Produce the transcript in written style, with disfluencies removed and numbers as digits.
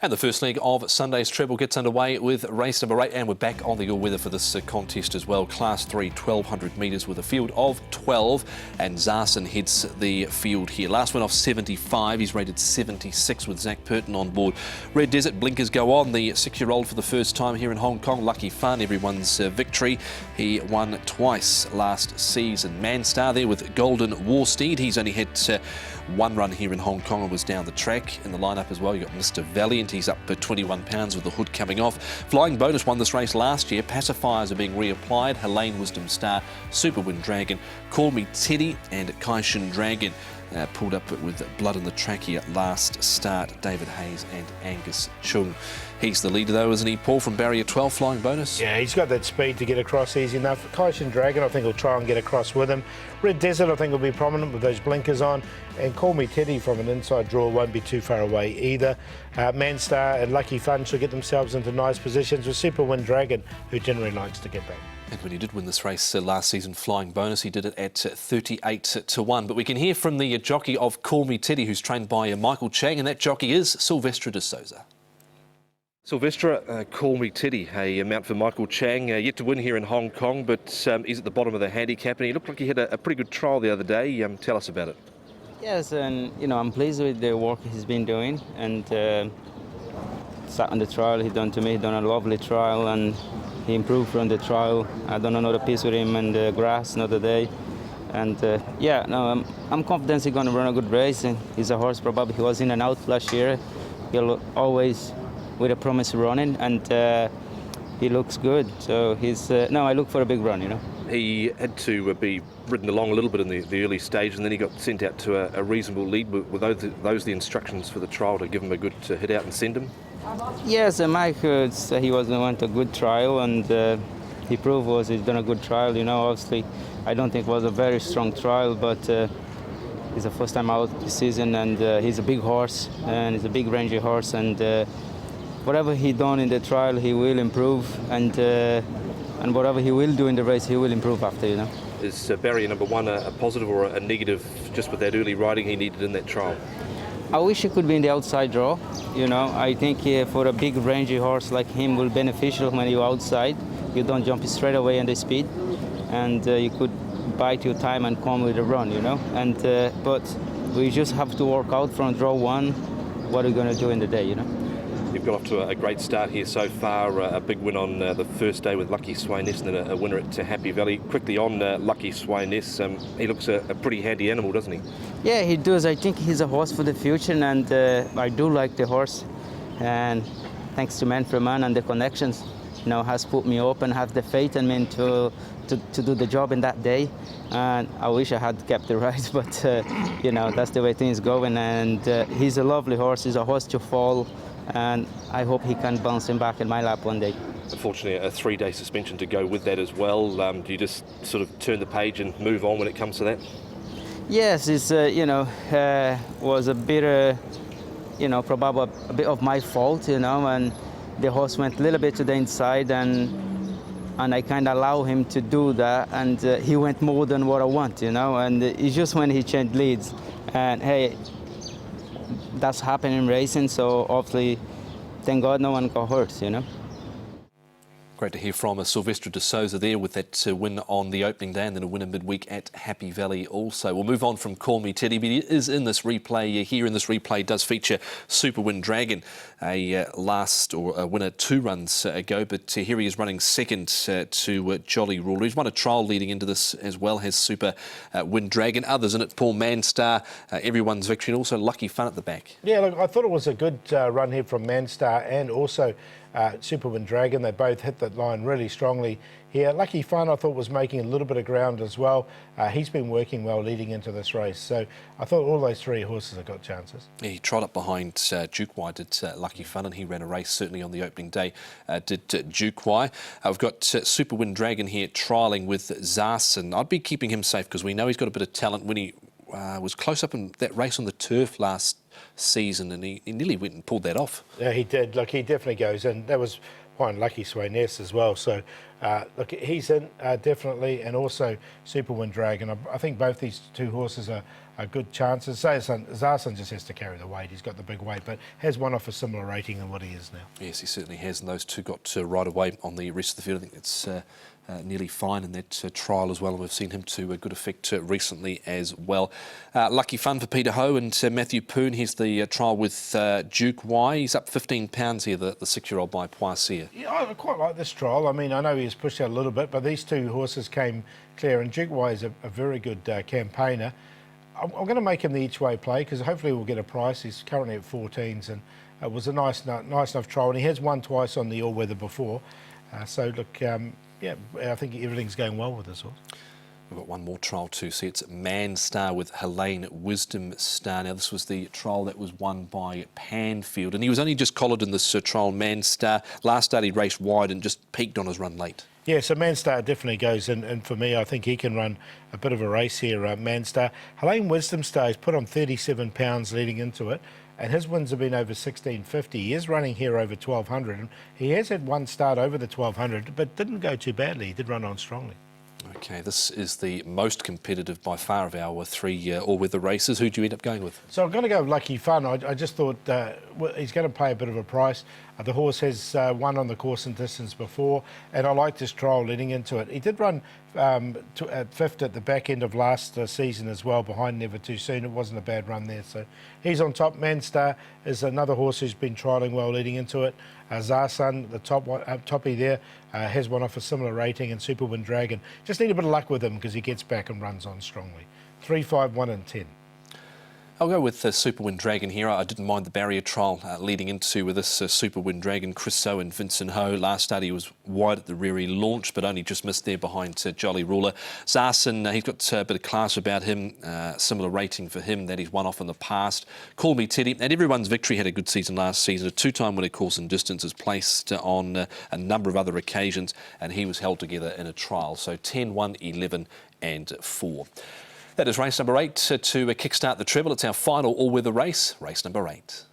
And the first leg of Sunday's treble gets underway with race number 8, and we're back on the all-weather for this contest as well. Class 3, 1,200 metres with a field of 12, and Zarson heads the field here. Last one off 75, he's rated 76 with Zach Purton on board. Red Desert blinkers go on, the 6-year-old for the first time here in Hong Kong. Lucky Fun, everyone's victory. He won twice last season. Manstar there with Golden War Steed. He's only had one run here in Hong Kong and was down the track. In the lineup as well, you got Mr. Valiant. He's up for 21 pounds with the hood coming off. Flying Bonus won this race last year. Pacifiers are being reapplied. Helene Wisdom Star, Super Wind Dragon, Call Me Teddy and Kaishin Dragon. Pulled up with blood in the trachea at last start. David Hayes and Angus Chung. He's the leader though, isn't he, Paul, from barrier 12, Flying Bonus? Yeah, he's got that speed to get across easy enough. Kaishin Dragon, I think, will try and get across with him. Red Desert, I think, will be prominent with those blinkers on. And Call Me Teddy from an inside draw won't be too far away either. Manstar and Lucky Fun should get themselves into nice positions with Super Wind Dragon, who generally likes to get back. And when he did win this race last season, Flying Bonus, he did it at 38-1. But we can hear from the jockey of Call Me Teddy, who's trained by Michael Chang, and that jockey is Silvestre de Souza. Silvestre, Call Me Teddy, a mount for Michael Chang, yet to win here in Hong Kong, but he's at the bottom of the handicap, and he looked like he had a pretty good trial the other day. Tell us about it. Yes, and I'm pleased with the work he's been doing, and sat on the trial he done to me. He done a lovely trial, and he improved from the trial. I done another piece with him in the grass another day, and I'm confident he's going to run a good race. And he's a horse, probably he was in and out last year. He'll always with a promise running, and he looks good. So he's no, I look for a big run. He had to be ridden along a little bit in the early stage, and then he got sent out to a reasonable lead. Were those the instructions for the trial, to give him a good hit out and send him? Yes, Mike said he was going to want a good trial, and he proved he's done a good trial. Obviously, I don't think it was a very strong trial, but he's the first time out this season, and he's a big horse, and he's a big rangy horse, and whatever he done in the trial, he will improve, and whatever he will do in the race, he will improve after. Is barrier number 1 a positive or a negative, just with that early riding he needed in that trial? I wish he could be in the outside draw. I think for a big rangy horse like him will beneficial when you're outside. You don't jump straight away in the speed, and you could bite your time and come with a run. And but we just have to work out from draw 1 what we're going to do in the day. You've got off to a great start here so far. A big win on the first day with Lucky Swayness, and then a winner at Happy Valley. Quickly on Lucky Swayness, he looks a pretty handy animal, doesn't he? Yeah, he does. I think he's a horse for the future, and I do like the horse. And thanks to Man for Man and the connections, has put me up and have the faith in me to do the job in that day. And I wish I had kept the right, but that's the way things going. And he's a lovely horse. He's a horse to fall. And I hope he can bounce him back in my lap one day. Unfortunately, a 3-day suspension to go with that as well. Do you just sort of turn the page and move on when it comes to that? Yes, it's was a bit, probably a bit of my fault, and the horse went a little bit to the inside, and I kind of allow him to do that, and he went more than what I want, and it's just when he changed leads, and hey, that's happening in racing, so obviously, thank God no one got hurt, Great to hear from Silvestre de Souza there with that win on the opening day, and then a winner midweek at Happy Valley also. We'll move on from Call Me Teddy, but he is in this replay. Here in this replay does feature Super Wind Dragon, a winner 2 runs ago, but here he is running second to Jolly Ruler. He's won a trial leading into this as well, has Super Wind Dragon. Others in it, Paul Manstar, everyone's victory, and also Lucky Fun at the back. Yeah, look, I thought it was a good run here from Manstar and also Super Wind Dragon. They both hit that line really strongly here. Lucky Fun, I thought, was making a little bit of ground as well. He's been working well leading into this race. So I thought all those 3 horses have got chances. Yeah, he trod up behind Duke Y, did Lucky Fun, and he ran a race certainly on the opening day, did Duke Y. We've got Super Wind Dragon here trialling with Zarson. I'd be keeping him safe because we know he's got a bit of talent. When he was close up in that race on the turf last season, and he nearly went and pulled that off. Yeah, he did. Look, he definitely goes, and that was one Lucky Swayness as well. So, look, he's in definitely, and also Super Wind Dragon. I think both these 2 horses are good chances. Zarson just has to carry the weight. He's got the big weight, but has one off a similar rating than what he is now. Yes, he certainly has, and those two got right away on the rest of the field. I think it's nearly fine in that trial as well, and we've seen him to good effect recently as well. Lucky fun for Peter Ho and Matthew Poon. Here's the trial with Duke Y. He's up 15 pounds here, the 6-year-old by Poisson. Yeah, I quite like this trial. I mean, I know he was pushed out a little bit, but these two horses came clear, and Duke Y is a very good campaigner. I'm going to make him the each-way play because hopefully we'll get a price. He's currently at 14s, and it was a nice enough trial, and he has won twice on the all-weather before. So, look, yeah, I think everything's going well with this horse. We've got one more trial to see. It's Man Star with Helene Wisdom Star. Now, this was the trial that was won by Panfield, and he was only just collared in this trial, Man Star. Last start he raced wide and just peaked on his run late. Yeah, so Manstar definitely goes in, and for me, I think he can run a bit of a race here, Manstar. Helene Wisdom Star has put on 37 pounds leading into it, and his wins have been over 1650. He is running here over 1200, and he has had one start over the 1200, but didn't go too badly. He did run on strongly. Okay, this is the most competitive by far of our 3 all-weather races. Who do you end up going with? So I'm going to go Lucky Fun. I just thought he's going to pay a bit of a price. The horse has won on the course and distance before, and I like this trial leading into it. He did run at fifth at the back end of last season as well, behind Never Too Soon. It wasn't a bad run there. So he's on top. Manstar is another horse who's been trialling well leading into it. Zarsan, the toppy there, has one off a similar rating, and Super Wind Dragon. Just need a bit of luck with him because he gets back and runs on strongly. 3, 5, 1 and 10. I'll go with Super Wind Dragon here. I didn't mind the barrier trial leading into with this Super Wind Dragon. Chris So and Vincent Ho. Last start he was wide at the rear. He launched, but only just missed there behind Jolly Ruler. Zarson, he's got a bit of class about him. Similar rating for him that he's won off in the past. Call Me Teddy. And Everyone's Victory had a good season last season. A 2-time winner course and distance is placed on a number of other occasions, and he was held together in a trial. So 10, 1, 11 and 4. That is race number 8 to kickstart the treble. It's our final all-weather race, race number 8.